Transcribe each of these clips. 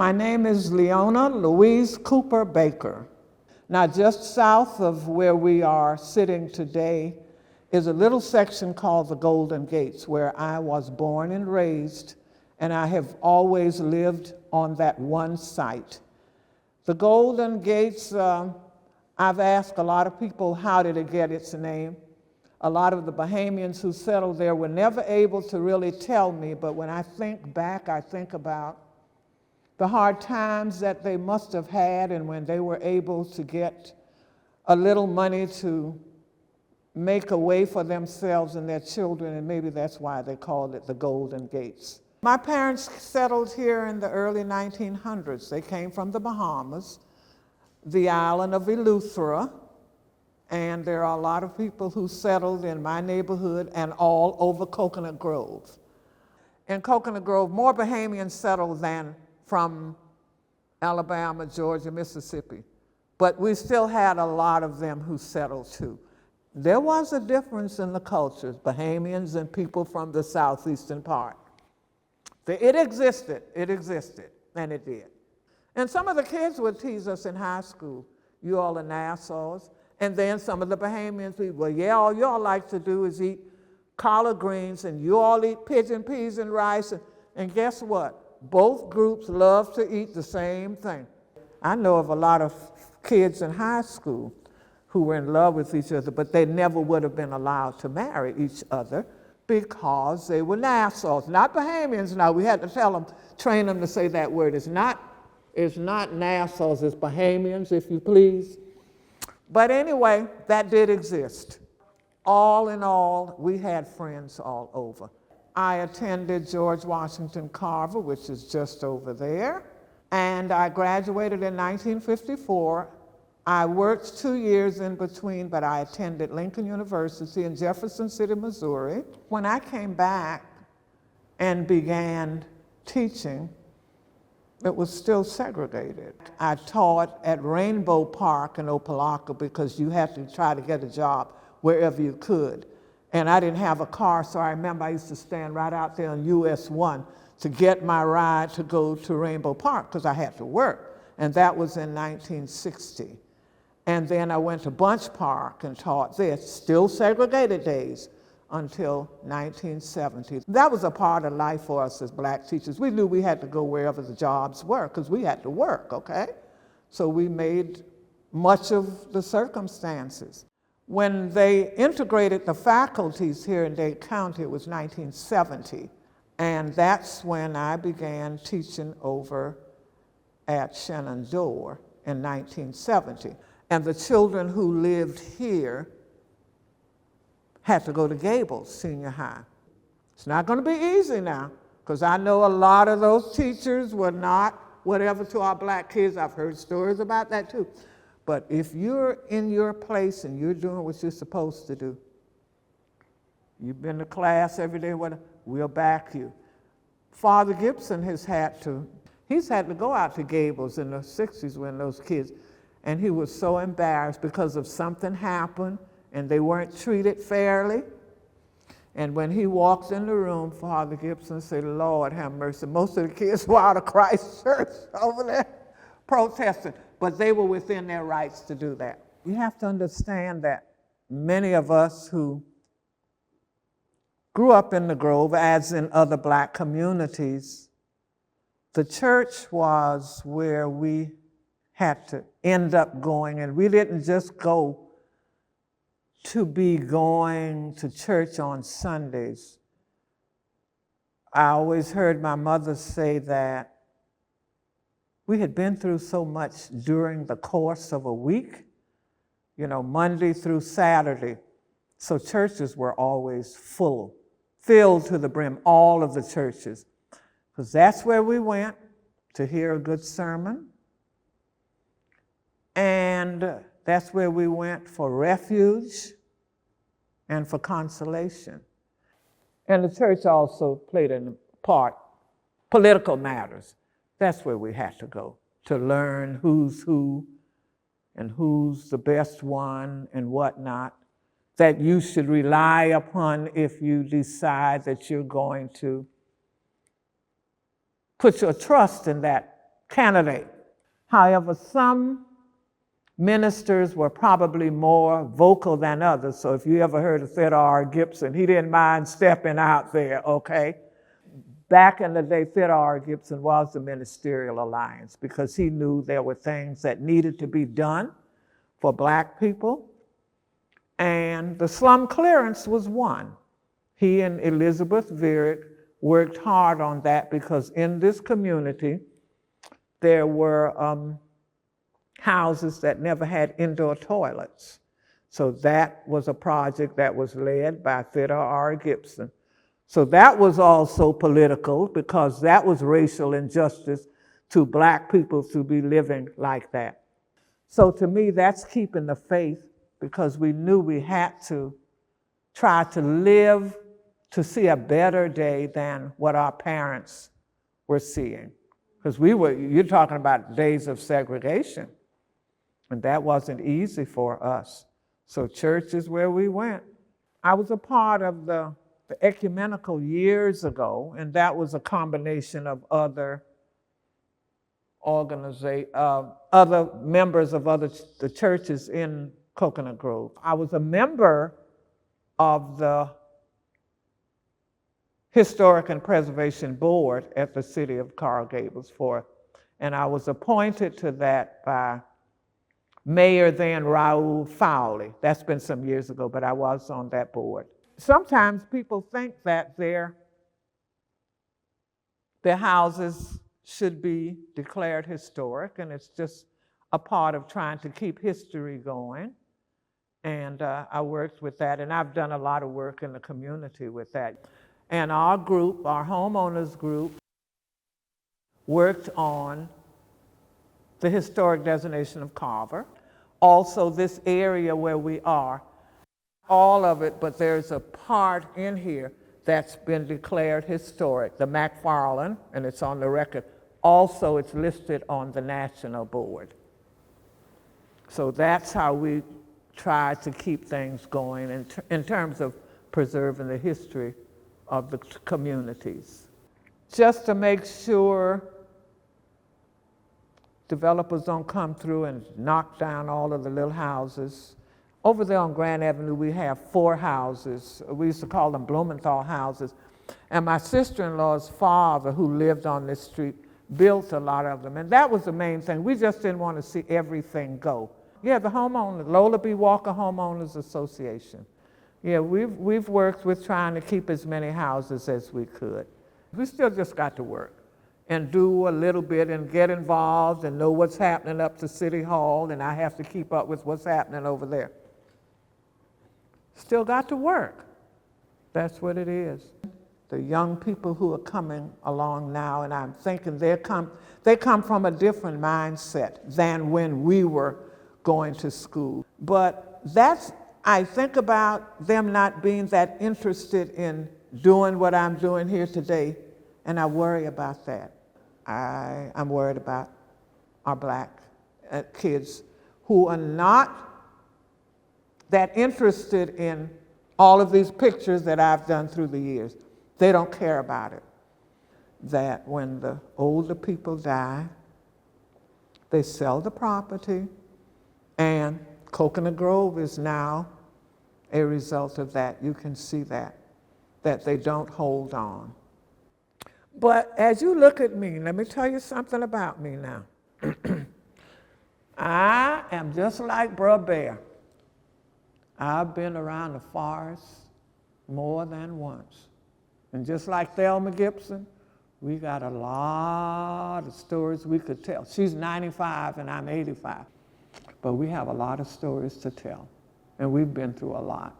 My name is Leona Louise Cooper Baker. Now, just south of where we are sitting today is a little section called the Golden Gates, where I was born and raised, and I have always lived on that one site. The Golden Gates, I've asked a lot of people, how did it get its name? A lot of the Bahamians who settled there were never able to really tell me, but when I think back, I think about the hard times that they must have had, and when they were able to get a little money to make a way for themselves and their children, and maybe that's why they called it the Golden Gates. My parents settled here in the early 1900s. They came from the Bahamas, the island of Eleuthera, and there are a lot of people who settled in my neighborhood and all over Coconut Grove. In Coconut Grove, more Bahamians settled than from Alabama, Georgia, Mississippi. But we still had a lot of them who settled too. There was a difference in the cultures, Bahamians and people from the southeastern part. It existed, and it did. And some of the kids would tease us in high school, you all are Nassaus. And then some of the Bahamians, well, yeah, all y'all like to do is eat collard greens, and you all eat pigeon peas and rice. And guess what? Both groups love to eat the same thing. I know of a lot of kids in high school who were in love with each other, but they never would have been allowed to marry each other because they were Nassaus, not Bahamians. Now, we had to tell them, train them to say that word. It's not Nassaus, it's Bahamians, if you please. But anyway, that did exist. All in all, we had friends all over. I attended George Washington Carver, which is just over there, and I graduated in 1954. I worked 2 years in between, but I attended Lincoln University in Jefferson City, Missouri. When I came back and began teaching, it was still segregated. I taught at Rainbow Park in Opelika because you had to try to get a job wherever you could. And I didn't have a car, so I remember I used to stand right out there on US 1 to get my ride to go to Rainbow Park because I had to work. And that was in 1960. And then I went to Bunch Park and taught there, still segregated days, until 1970. That was a part of life for us as black teachers. We knew we had to go wherever the jobs were because we had to work, okay? So we made much of the circumstances. When they integrated the faculties here in Dade County, it was 1970. And that's when I began teaching over at Shenandoah in 1970. And the children who lived here had to go to Gables Senior High. It's not going to be easy now, because I know a lot of those teachers were not whatever to our black kids. I've heard stories about that too. But if you're in your place and you're doing what you're supposed to do, you've been to class every day, we'll back you. Father Gibson he's had to go out to Gables in the 60s when those kids, and he was so embarrassed because of something happened and they weren't treated fairly. And when he walked in the room, Father Gibson said, Lord have mercy. Most of the kids were out of Christ Church over there protesting, but they were within their rights to do that. You have to understand that many of us who grew up in the Grove, as in other black communities, the church was where we had to end up going, and we didn't just go to be going to church on Sundays. I always heard my mother say that we had been through so much during the course of a week, Monday through Saturday. So churches were always full, filled to the brim, all of the churches, because that's where we went to hear a good sermon. And that's where we went for refuge and for consolation. And the church also played a part, political matters. That's where we had to go to learn who's who and who's the best one and whatnot, that you should rely upon if you decide that you're going to put your trust in that candidate. However, some ministers were probably more vocal than others. So if you ever heard of Theodore R. Gibson, he didn't mind stepping out there, okay? Back in the day, Theodore R. Gibson was the Ministerial Alliance because he knew there were things that needed to be done for Black people. And the slum clearance was one. He and Elizabeth Virrick worked hard on that because in this community, there were houses that never had indoor toilets. So that was a project that was led by Theodore R. Gibson. So that was also political because that was racial injustice to Black people to be living like that. So to me, that's keeping the faith because we knew we had to try to live to see a better day than what our parents were seeing. Because you're talking about days of segregation. And that wasn't easy for us. So church is where we went. I was a part of the ecumenical years ago, and that was a combination of other other members of the churches in Coconut Grove. I was a member of the Historic and Preservation Board at the City of Coral Gables and I was appointed to that by Mayor then Raoul Fowley. That's been some years ago, but I was on that board. Sometimes people think that their houses should be declared historic, and it's just a part of trying to keep history going. And I worked with that, and I've done a lot of work in the community with that. And our group, our homeowners group, worked on the historic designation of Carver. Also, this area where we are, all of it, but there's a part in here that's been declared historic, the McFarland, and it's on the record. Also, it's listed on the national board. So that's how we try to keep things going in terms of preserving the history of the communities. Just to make sure developers don't come through and knock down all of the little houses. Over there on Grand Avenue, we have 4 houses. We used to call them Blumenthal houses. And my sister-in-law's father, who lived on this street, built a lot of them. And that was the main thing. We just didn't want to see everything go. Yeah, the homeowners, Lola B. Walker Homeowners Association. Yeah, we've worked with trying to keep as many houses as we could. We still just got to work and do a little bit and get involved and know what's happening up to City Hall, and I have to keep up with what's happening over there. Still got to work. That's what it is. The young people who are coming along now, and I'm thinking they come from a different mindset than when we were going to school. But I think about them not being that interested in doing what I'm doing here today, and I worry about that. I'm worried about our Black kids who are not that interested in all of these pictures that I've done through the years. They don't care about it. That when the older people die, they sell the property, and Coconut Grove is now a result of that. You can see that they don't hold on. But as you look at me, let me tell you something about me now. I am just like Brother Bear. I've been around the forest more than once. And just like Thelma Gibson, we got a lot of stories we could tell. She's 95 and I'm 85. But we have a lot of stories to tell. And we've been through a lot.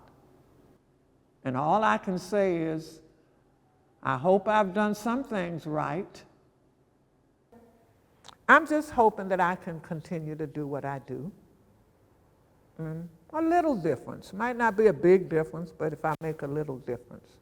And all I can say is, I hope I've done some things right. I'm just hoping that I can continue to do what I do. A little difference. Might not be a big difference, but if I make a little difference.